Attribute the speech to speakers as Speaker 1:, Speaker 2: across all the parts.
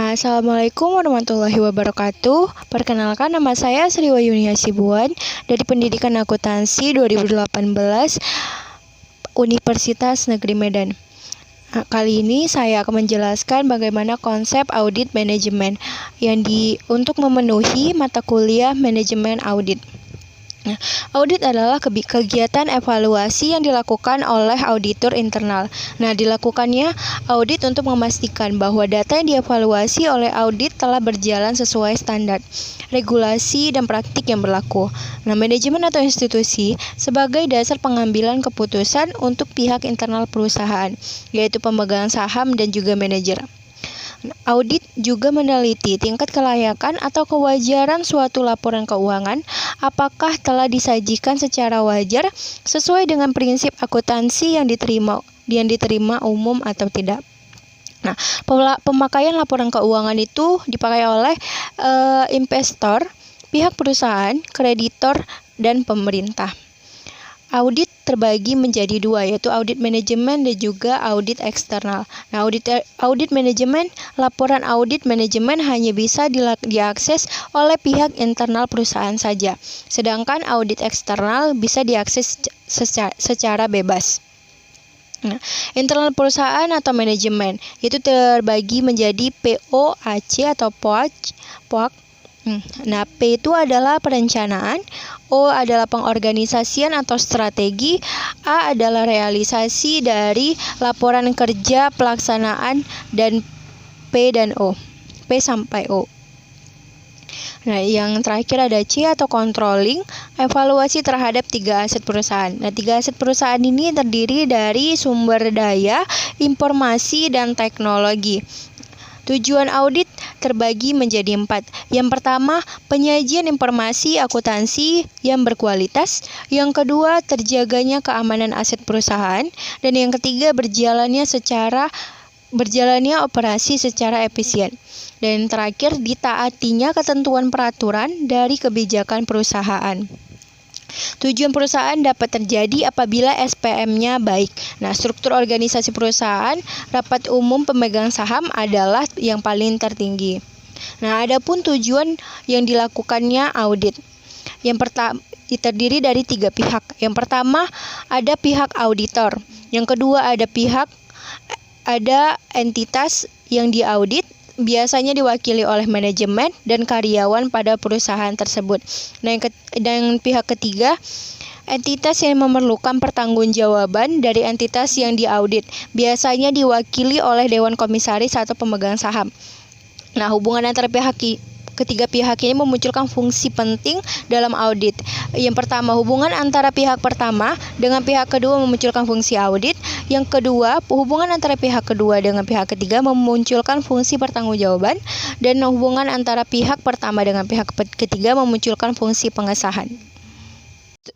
Speaker 1: Assalamualaikum warahmatullahi wabarakatuh. Perkenalkan, nama saya Sri Wayuni Hasibuan dari Pendidikan Akuntansi 2018 Universitas Negeri Medan. Kali ini saya akan menjelaskan bagaimana konsep audit manajemen untuk memenuhi mata kuliah manajemen audit. Audit adalah kegiatan evaluasi yang dilakukan oleh auditor internal. Dilakukannya audit untuk memastikan bahwa data yang dievaluasi oleh audit telah berjalan sesuai standar, regulasi, dan praktik yang berlaku. Manajemen atau institusi sebagai dasar pengambilan keputusan untuk pihak internal perusahaan, yaitu pemegang saham dan juga manajer. Audit juga meneliti tingkat kelayakan atau kewajaran suatu laporan keuangan, apakah telah disajikan secara wajar sesuai dengan prinsip akuntansi yang diterima umum atau tidak. Pemakaian laporan keuangan itu dipakai oleh investor, pihak perusahaan, kreditor, dan pemerintah. Audit terbagi menjadi dua, yaitu audit manajemen dan juga audit eksternal. Audit manajemen, laporan audit manajemen hanya bisa diakses oleh pihak internal perusahaan saja, sedangkan audit eksternal bisa diakses secara bebas. Internal perusahaan atau manajemen itu terbagi menjadi POAC atau POAC. P itu adalah perencanaan, O adalah pengorganisasian atau strategi, A adalah realisasi dari laporan kerja pelaksanaan, dan P dan O. P sampai O. Yang terakhir ada C atau controlling, evaluasi terhadap 3 aset perusahaan. 3 aset perusahaan ini terdiri dari sumber daya, informasi, dan teknologi. Tujuan audit terbagi menjadi 4. Yang pertama, penyajian informasi akuntansi yang berkualitas. Yang kedua, terjaganya keamanan aset perusahaan. Dan yang ketiga, berjalannya operasi secara efisien. Dan yang terakhir, ditaatinya ketentuan peraturan dari kebijakan perusahaan. Tujuan perusahaan dapat terjadi apabila SPM-nya baik. Struktur organisasi perusahaan, rapat umum pemegang saham adalah yang paling tertinggi. Adapun tujuan yang dilakukannya audit. Yang pertama, terdiri dari 3 pihak. Yang pertama, ada pihak auditor. Yang kedua, ada entitas yang diaudit, biasanya diwakili oleh manajemen dan karyawan pada perusahaan tersebut. Dan pihak ketiga, entitas yang memerlukan pertanggungjawaban dari entitas yang diaudit, biasanya diwakili oleh dewan komisaris atau pemegang saham. Hubungan antara ketiga pihak ini memunculkan fungsi penting dalam audit. Yang pertama, hubungan antara pihak pertama dengan pihak kedua memunculkan fungsi audit. Yang kedua, hubungan antara pihak kedua dengan pihak ketiga memunculkan fungsi pertanggungjawaban. Dan hubungan antara pihak pertama dengan pihak ketiga memunculkan fungsi pengesahan.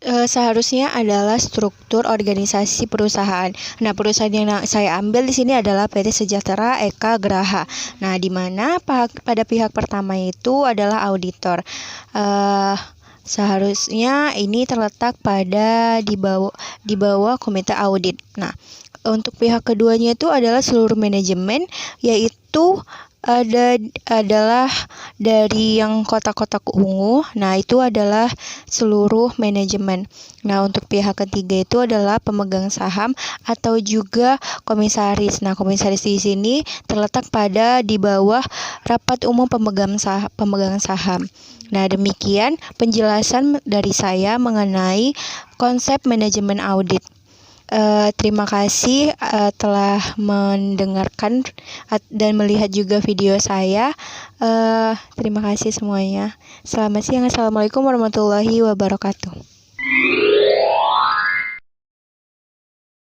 Speaker 1: Seharusnya adalah struktur organisasi perusahaan. Perusahaan yang saya ambil di sini adalah PT Sejahtera Eka Graha. Di mana pada pihak pertama itu adalah auditor. Seharusnya ini terletak di bawah komite audit. Untuk pihak keduanya itu adalah seluruh manajemen, yaitu adalah dari yang kotak-kotak ungu. Itu adalah seluruh manajemen. Untuk pihak ketiga itu adalah pemegang saham atau juga komisaris. Komisaris di sini terletak di bawah rapat umum pemegang saham. Demikian penjelasan dari saya mengenai konsep manajemen audit. Terima kasih telah mendengarkan dan melihat juga video saya. Terima kasih semuanya. Selamat siang. Assalamualaikum warahmatullahi wabarakatuh.